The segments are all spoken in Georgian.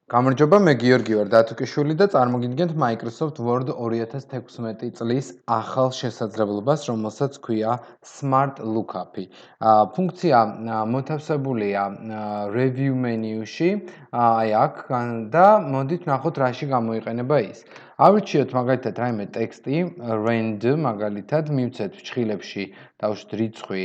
გამარჯობა, მე გიორგი ვარ დათუკიშვილი და წარმოგიდგენთ Microsoft Word 2016 წლის ახალ შესაძლებლობას, რომელსაც ქვია Smart Lookup-ი. ფუნქცია მოთავსებულია Review menu-ში, აი აქ და მოდით ვნახოთ რაში გამოიყენება ის. ავირჩიოთ მაგალითად რაიმე ტექსტი, random მაგალითად, მივცეთ ფრჩხილებში დავუშვით რიცხვი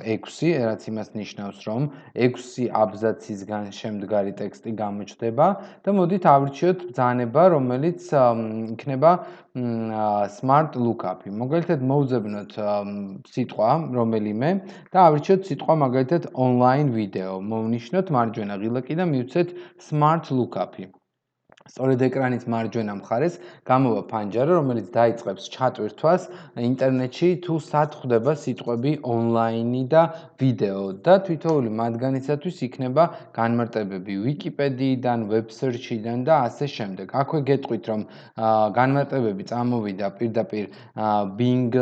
6, რაც იმას ნიშნავს, რომ 6 აბზაცისგან შემდგარი ტექსტი გამოჩნდება და მოდით ავირჩიოთ ბრძანება, რომელიც იქნება Smart Lookup-ი. მაგალითად მოვძებნოთ სიტყვა რომელიმე და ავირჩიოთ სიტყვა მაგალითად online video. მოვნიშნოთ მარჯვენა ღილაკი და მივცეთ Smart Lookup-ი. სწორედ ეკრანის მარჯვენა მხარეს გამოვა ფანჯარა, რომელიც დაიწყებს ჩატვირთვას ინტერნეტში თუ სად ხვდება სიტყვები ონლაინი და ვიდეო და თითოეული მათგანისათვის იქნება განმარტებები Wikipedia-დან, web search-დან და ასე შემდეგ. აქვე გეტყვით, რომ განმარტებები წამოვიდა პირდაპირ Bing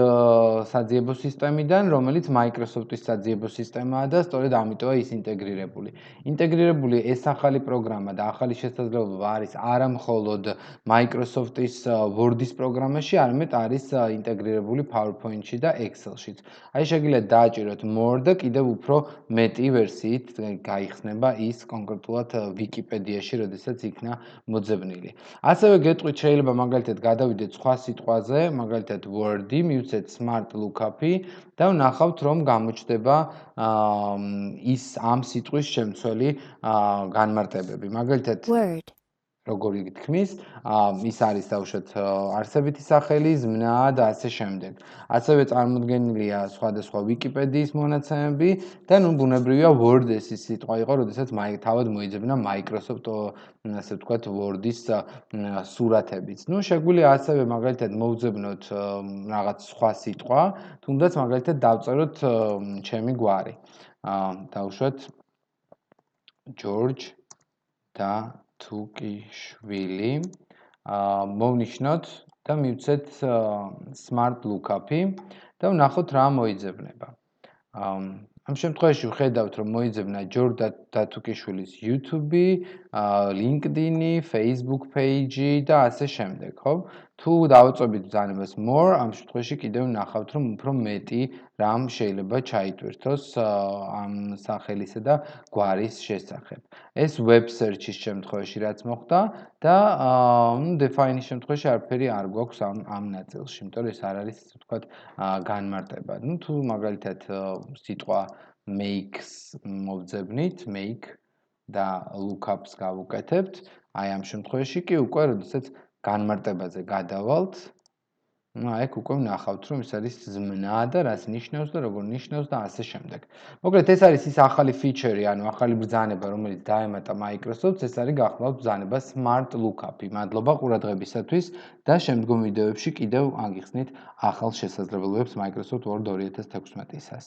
საძიებო სისტემიდან, რომელიც Microsoft-ის საძიებო სისტემაა და სწორედ ამიტომაა ის ინტეგრირებული. ინტეგრირებული ეს ახალი პროგრამა და ახალი შესაძლებლობა არის არა მხოლოდ Microsoft-ის Word-ის პროგრამაში, არამედ არის ინტეგრირებული PowerPoint-ში და Excel-შიც. აი შეგიძლიათ დააჭიროთ More და კიდევ უფრო მეტი ვერსიით გაიხსნება ის კონკრეტულად Wikipedia-ში, როდესაც იქნა მოძებნილი. ასევე გეტყვით, შეიძლება მაგალითად გადავიდეთ სხვა სიტყვაზე, მაგალითად Word-ი, მივცეთ Smart Lookup-ი და ვნახავთ, რომ გამოჩნდება ის ამ სიტყვის შემცველი განმარტებები. მაგალითად Word. როგორი გითქმის, ის არის დავუშვათ არსებითი სახელი, ზმნა და ასე შემდეგ. ასევე წარმოდგენილია სხვადასხვა Wikipedia-ის მონაცემები და ნუ ბუნებრივია Word ეს ის სიტყვა იყო, როდესაც თავად მოიძებნა Microsoft ასე ვთქვათ Word-ის სურათებიც. ნუ შეგვიძლია ასევე მაგალითად მოვძებნოთ რაღაც სხვა სიტყვა, თუნდაც მაგალითად დავწეროთ ჩემი გვარი. დავუშვათ George და თუკიშვილი. მოვნიშნოთ და მივცეთ Smart Lookup-ი და ვნახოთ რა მოიძებნება. ამ შემთხვევაში ვხედავთ, რომ მოიძებნა George და თუკიშვილის YouTube-ი, LinkedIn-ი, Facebook page-ი და ასე შემდეგ, ხო? თუ დავაწვევით ბრძანებას More, ამ შემთხვევაში კიდევ ვნახავთ, რომ უფრო მეტი რამ შეიძლება ჩაიტვირთოს ამ სახელისა და გვარის შესახებ. ეს web search-ის შემთხვევაში რაც მოხდა და define-ის შემთხვევაში არაფერი არ გვაქვს ამ ნაწილში, იმიტომ რომ ეს არ არის ასე ვთქვათ განმარტება. ნუ თუ მაგალითად სიტყვა makes მოვძებნით, make და lookups გავუკეთებთ, აი ამ შემთხვევაში კი უკვე როდესაც განმარტებაზე გადავალთ, ну, აი უკვე ვნახავთ, რომ ეს არის ზმნა და რას ნიშნავს და როგორ ნიშნავს და ასე შემდეგ. მოკლედ ეს არის ის ახალი ფიჩერი, ანუ ახალი ბრძანება, რომელიც დაემატა Microsoft-ს, ეს არის გახლავთ ბრძანება Smart Lookup-ი. მადლობა ყურადღებისათვის და შემდგომ ვიდეოებში კიდევ აგიხსნით ახალ შესაძლებლობებს Microsoft Word 2016-ისას.